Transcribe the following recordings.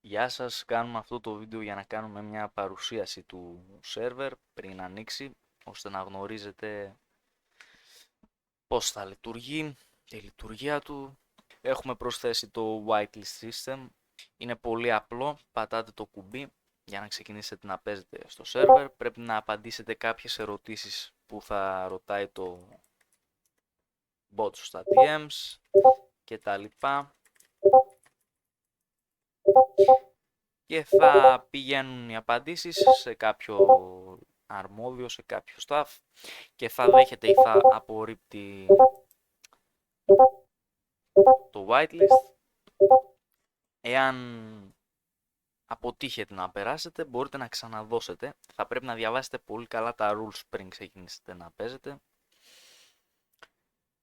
Γεια σας, κάνουμε αυτό το βίντεο για να κάνουμε μια παρουσίαση του σερβερ πριν ανοίξει, ώστε να γνωρίζετε πώς θα λειτουργεί, τη λειτουργία του. Έχουμε προσθέσει το whitelist system, είναι πολύ απλό, πατάτε το κουμπί για να ξεκινήσετε να παίζετε στο σερβερ. Πρέπει να απαντήσετε κάποιες ερωτήσεις που θα ρωτάει το bot στα DMs και τα λοιπά. Και θα πηγαίνουν οι απαντήσεις σε κάποιο αρμόδιο, σε κάποιο staff και θα δέχεται ή θα απορρίπτει το whitelist. Εάν αποτύχετε να περάσετε, μπορείτε να ξαναδώσετε. Θα πρέπει να διαβάσετε πολύ καλά τα rules πριν ξεκινήσετε να παίζετε.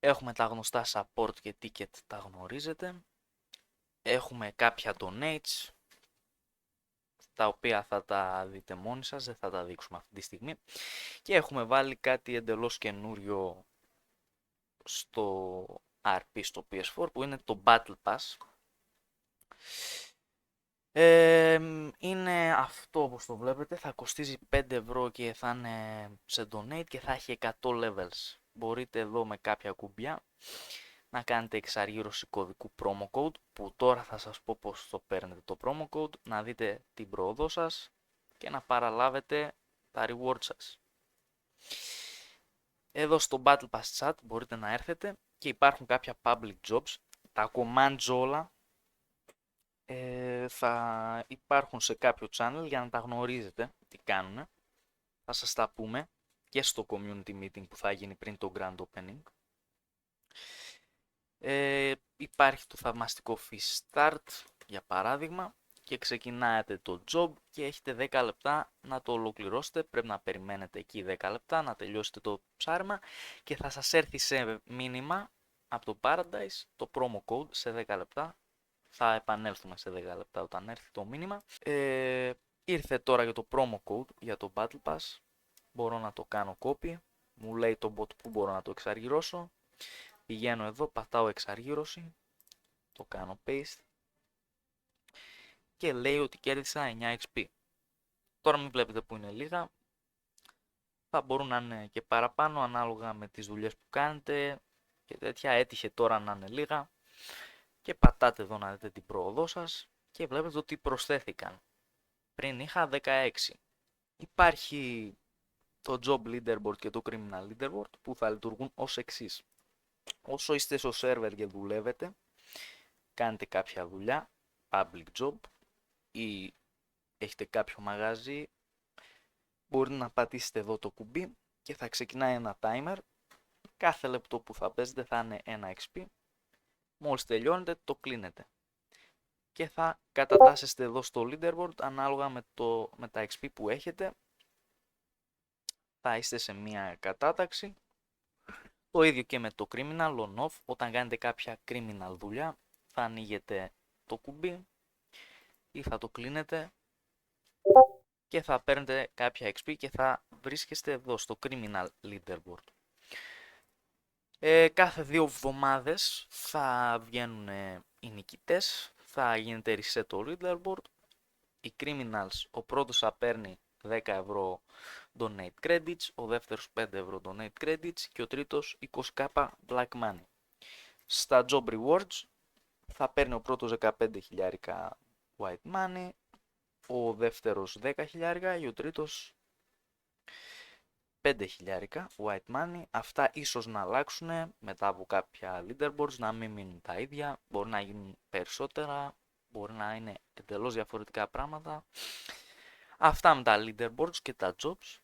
Έχουμε τα γνωστά support και ticket, τα γνωρίζετε. Έχουμε κάποια donates, τα οποία θα τα δείτε μόνοι σας, δεν θα τα δείξουμε αυτή τη στιγμή. Και έχουμε βάλει κάτι εντελώς καινούριο στο RP, στο PS4, που είναι το Battle Pass. Είναι αυτό όπως το βλέπετε, θα κοστίζει 5 ευρώ και θα είναι σε donate και θα έχει 100 levels. Μπορείτε εδώ με κάποια κουμπιά να κάνετε εξαργύρωση κωδικού promo code, που τώρα θα σας πω πώς το παίρνετε το promo code, να δείτε την πρόοδό σας και να παραλάβετε τα rewards σας. Εδώ στο Battle Pass Chat μπορείτε να έρθετε και υπάρχουν κάποια public jobs. Τα commands όλα θα υπάρχουν σε κάποιο channel για να τα γνωρίζετε τι κάνουν. Θα σας τα πούμε και στο community meeting που θα γίνει πριν το grand opening. Υπάρχει το θαυμαστικό fish start για παράδειγμα και ξεκινάτε το job και έχετε 10 λεπτά να το ολοκληρώσετε. Πρέπει να περιμένετε εκεί 10 λεπτά να τελειώσετε το ψάρεμα και θα σας έρθει σε μήνυμα από το Paradise το promo code σε 10 λεπτά. Θα επανέλθουμε σε 10 λεπτά όταν έρθει το μήνυμα. Ήρθε τώρα για το promo code για το Battle Pass. Μπορώ να το κάνω copy. Μου λέει το bot που μπορώ να το εξαργυρώσω. Πηγαίνω εδώ, πατάω εξαργύρωση. Το κάνω paste. Και λέει ότι κέρδισα 9 XP. Τώρα μην βλέπετε που είναι λίγα. Θα μπορούν να είναι και παραπάνω ανάλογα με τις δουλειές που κάνετε και τέτοια. Έτυχε τώρα να είναι λίγα. Και πατάτε εδώ να δείτε την πρόοδό σας και βλέπετε ότι προσθέθηκαν. Πριν είχα 16. Υπάρχει το Job Leaderboard και το Criminal Leaderboard που θα λειτουργούν ως εξής. Όσο είστε στο server και δουλεύετε, κάνετε κάποια δουλειά, public job ή έχετε κάποιο μαγαζί, μπορείτε να πατήσετε εδώ το κουμπί και θα ξεκινάει ένα timer. Κάθε λεπτό που θα παίζετε θα είναι 1 XP. Μόλις τελειώνετε το κλείνετε. Και θα κατατάσσεστε εδώ στο leaderboard ανάλογα με τα XP που έχετε. Θα είστε σε μια κατάταξη. Το ίδιο και με το criminal on off. Όταν κάνετε κάποια criminal δουλειά θα ανοίγετε το κουμπί ή θα το κλείνετε και θα παίρνετε κάποια XP και θα βρίσκεστε εδώ στο criminal leaderboard. Κάθε 2 εβδομάδες θα βγαίνουν οι νικητές, θα γίνεται reset το leaderboard. Οι criminals, ο πρώτος θα παίρνει 10 ευρώ donate credits, ο δεύτερος 5 ευρώ donate credits και ο τρίτος 20k black money. Στα job rewards θα παίρνει ο πρώτος 15 χιλιάρικα white money, ο δεύτερος 10 χιλιάρικα και ο τρίτος 5 χιλιάρικα white money. Αυτά ίσως να αλλάξουν μετά από κάποια leaderboards, να μην μείνουν τα ίδια, μπορεί να γίνουν περισσότερα, μπορεί να είναι εντελώς διαφορετικά πράγματα. Αυτά με τα leaderboards και τα jobs.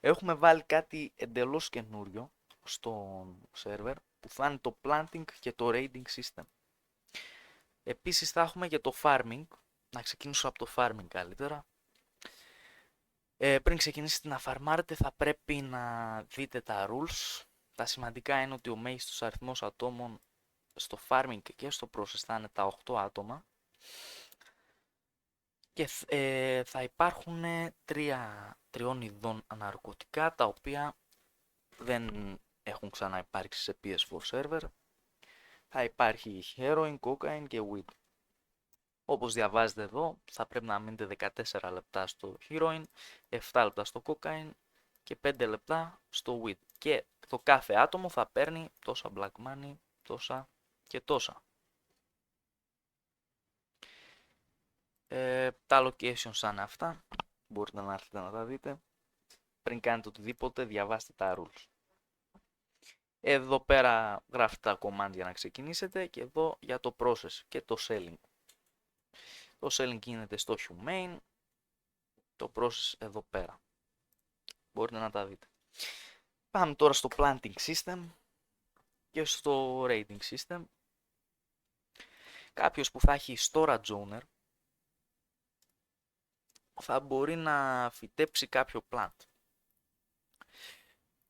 Έχουμε βάλει κάτι εντελώς καινούριο στο server που θα είναι το planting και το raiding system. Επίσης θα έχουμε και το farming. Να ξεκινήσω από το farming καλύτερα. Πριν ξεκινήσετε να φαρμάρετε θα πρέπει να δείτε τα rules. Τα σημαντικά είναι ότι ο μέγιστος αριθμός ατόμων στο farming και στο process θα είναι τα 8 άτομα. Και θα υπάρχουν τριών ειδών ναρκωτικά τα οποία δεν έχουν ξαναυπάρξει σε PS4 server. Θα υπάρχει heroin, cocaine και weed. Όπως διαβάζετε εδώ, θα πρέπει να μείνετε 14 λεπτά στο heroin, 7 λεπτά στο cocaine και 5 λεπτά στο weed. Και το κάθε άτομο θα παίρνει τόσα black money, τόσα και τόσα. Τα locations σαν αυτά, μπορείτε να έρθετε να τα δείτε. Πριν κάνετε οτιδήποτε, διαβάστε τα rules. Εδώ πέρα γράφετε τα command για να ξεκινήσετε και εδώ για το process και το selling. Το selling γίνεται στο humane, το process εδώ πέρα. Μπορείτε να τα δείτε. Πάμε τώρα στο planting system και στο rating system. Κάποιος που θα έχει storage owner θα μπορεί να φυτέψει κάποιο plant.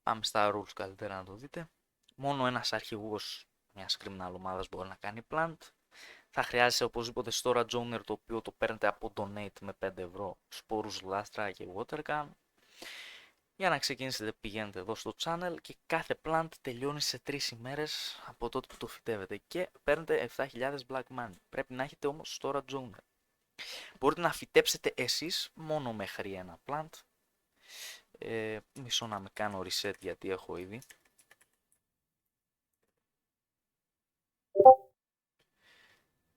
Πάμε στα rules καλύτερα να το δείτε. Μόνο ένας αρχηγός μιας criminal ομάδας μπορεί να κάνει plant. Θα χρειάζεσαι οπωσδήποτε storage owner, το οποίο το παίρνετε από donate με 5 ευρώ, σπόρους, λάστρα και water gun. Για να ξεκινήσετε πηγαίνετε εδώ στο channel και κάθε plant τελειώνει σε 3 ημέρες από τότε που το φυτεύετε και παίρνετε 7.000 black money. Πρέπει να έχετε όμως storage owner. Μπορείτε να φυτέψετε εσείς μόνο μέχρι ένα plant. Μισό να με κάνω reset γιατί έχω ήδη.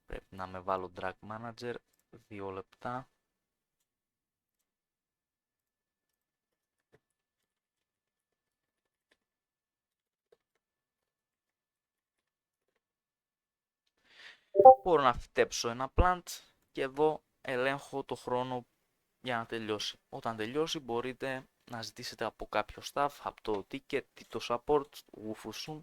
Πρέπει να με βάλω drag manager, 2 λεπτά. Μπορώ να φυτέψω ένα plant και εδώ ελέγχω το χρόνο για να τελειώσει. Όταν τελειώσει μπορείτε να ζητήσετε από κάποιο staff, από το ticket, το support, Wufusun,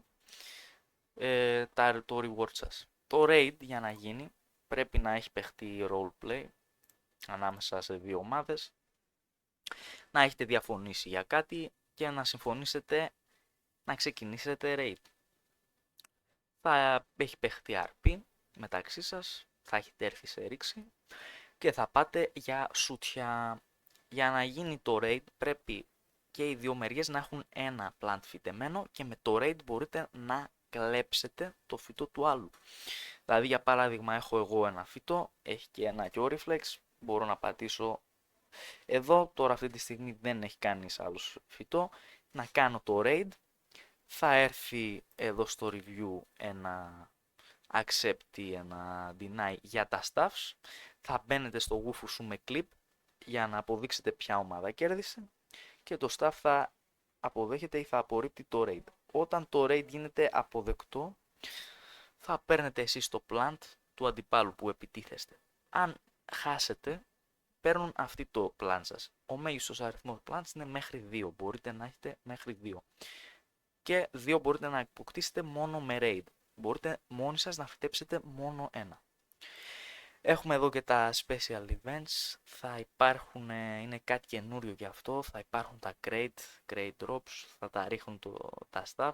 το reward σας. Το raid για να γίνει πρέπει να έχει παιχτεί roleplay ανάμεσα σε δύο ομάδες, να έχετε διαφωνήσει για κάτι και να συμφωνήσετε να ξεκινήσετε raid. Θα έχει παιχτεί RP μεταξύ σας, θα έχετε έρθει σε ρήξη και θα πάτε για σούτια. Για να γίνει το raid πρέπει και οι δύο μεριές να έχουν ένα plant φυτεμένο και με το raid μπορείτε να κλέψετε το φυτό του άλλου. Δηλαδή για παράδειγμα έχω εγώ ένα φυτό, έχει και ένα Oriflex, μπορώ να πατήσω εδώ, τώρα αυτή τη στιγμή δεν έχει κανείς άλλος φυτό, να κάνω το raid, θα έρθει εδώ στο review ένα accept ή ένα deny για τα staffs, θα μπαίνετε στο Wufusu με clip για να αποδείξετε ποια ομάδα κέρδισε και το staff θα αποδέχεται ή θα απορρίπτει το raid. Όταν το raid γίνεται αποδεκτό, θα παίρνετε εσείς το plant του αντιπάλου που επιτίθεστε. Αν χάσετε, παίρνουν αυτοί το plant σας. Ο μέγιστος αριθμός plants είναι μέχρι 2. Μπορείτε να έχετε μέχρι 2. Και 2 μπορείτε να αποκτήσετε μόνο με raid. Μπορείτε μόνοι σας να φυτέψετε μόνο ένα. Έχουμε εδώ και τα special events. Θα υπάρχουν, είναι κάτι καινούριο γι' αυτό. Θα υπάρχουν τα crate drops. Θα τα ρίχνουν τα staff.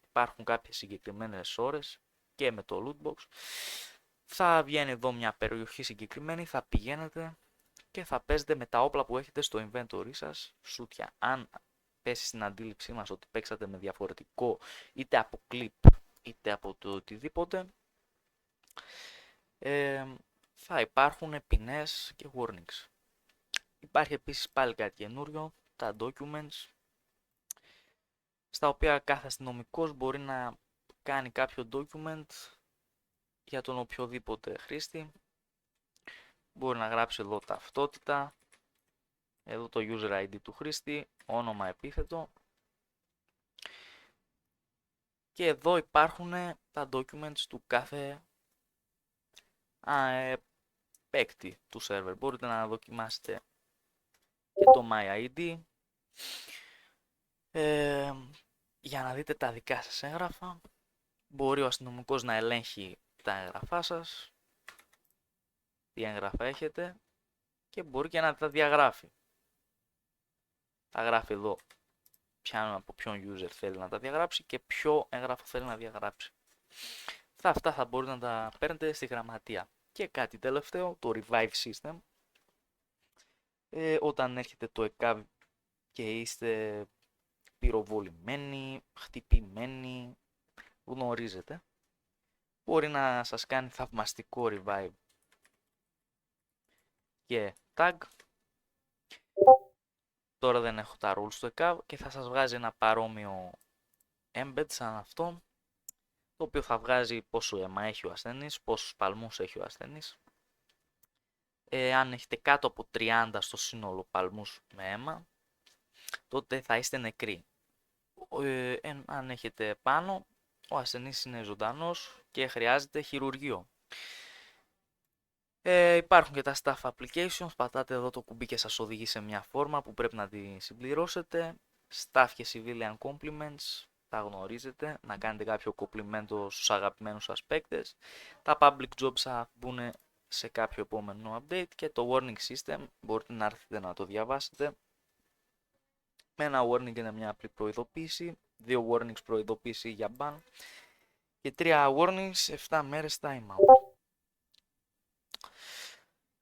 Υπάρχουν κάποιες συγκεκριμένες ώρες και με το loot box. Θα βγαίνει εδώ μια περιοχή συγκεκριμένη. Θα πηγαίνετε και θα παίζετε με τα όπλα που έχετε στο inventory σας σούτια. Αν πέσει στην αντίληψή μας ότι παίξατε με διαφορετικό είτε από clip είτε από το οτιδήποτε, θα υπάρχουν ποινές και warnings. Υπάρχει επίσης πάλι κάτι καινούριο, τα documents, στα οποία κάθε αστυνομικός μπορεί να κάνει κάποιο document για τον οποιοδήποτε χρήστη. Μπορεί να γράψει εδώ ταυτότητα, εδώ το user ID του χρήστη, όνομα, επίθετο. Και εδώ υπάρχουν τα documents του κάθε παίκτη του server. Μπορείτε να δοκιμάσετε και το MyID για να δείτε τα δικά σας έγγραφα. Μπορεί ο αστυνομικός να ελέγχει τα έγγραφά σας, τι έγγραφα έχετε και μπορεί και να τα διαγράφει. Θα γράφει εδώ από ποιον user θέλει να τα διαγράψει και ποιο έγγραφο θέλει να διαγράψει. Αυτά θα μπορείτε να τα παίρνετε στη γραμματεία. Και κάτι τελευταίο, το revive system. Όταν έρχεται το ECAV και είστε πυροβολημένοι, χτυπημένοι, γνωρίζετε, μπορεί να σας κάνει θαυμαστικό revive και tag. Τώρα δεν έχω τα rules στο ECAV και θα σας βγάζει ένα παρόμοιο embed σαν αυτό, το οποίο θα βγάζει πόσο αίμα έχει ο ασθενής, πόσους παλμούς έχει ο ασθενής. Αν έχετε κάτω από 30 στο σύνολο παλμούς με αίμα, τότε θα είστε νεκροί. Αν έχετε πάνω, ο ασθενής είναι ζωντανός και χρειάζεται χειρουργείο. Υπάρχουν και τα staff applications, πατάτε εδώ το κουμπί και σας οδηγεί σε μια φόρμα που πρέπει να τη συμπληρώσετε. Staff και civilian compliments, τα γνωρίζετε, να κάνετε κάποιο κομπλιμέντο στους αγαπημένους σας παίκτες. Τα public jobs θα μπουν σε κάποιο επόμενο update και το warning system μπορείτε να έρθετε να το διαβάσετε. Με ένα warning είναι μια απλή προειδοποίηση, 2 warnings προειδοποίηση για ban και 3 warnings 7 μέρες timeout.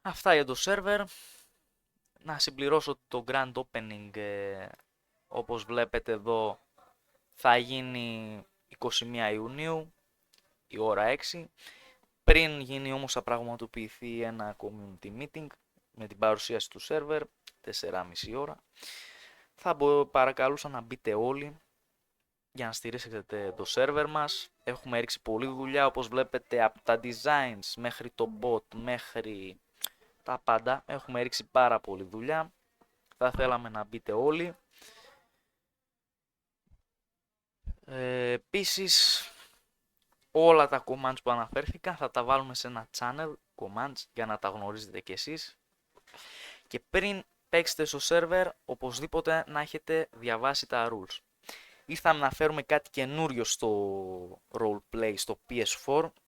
Αυτά για το server. Να συμπληρώσω το grand opening, όπως βλέπετε εδώ θα γίνει 21 Ιουνίου η ώρα 6. Πριν γίνει όμως θα πραγματοποιηθεί ένα community meeting με την παρουσίαση του server 4,5 ώρα. Θα παρακαλούσα να μπείτε όλοι για να στηρίξετε το server μας. Έχουμε έριξει πολλή δουλειά, όπως βλέπετε, από τα designs μέχρι το bot μέχρι τα πάντα. Έχουμε έριξει πάρα πολλή δουλειά. Θα θέλαμε να μπείτε όλοι. Επίσης, όλα τα commands που αναφέρθηκα θα τα βάλουμε σε ένα channel commands για να τα γνωρίζετε κι εσείς. Και πριν παίξετε στο server, οπωσδήποτε να έχετε διαβάσει τα rules. Ήρθαμε να φέρουμε κάτι καινούριο στο roleplay στο PS4,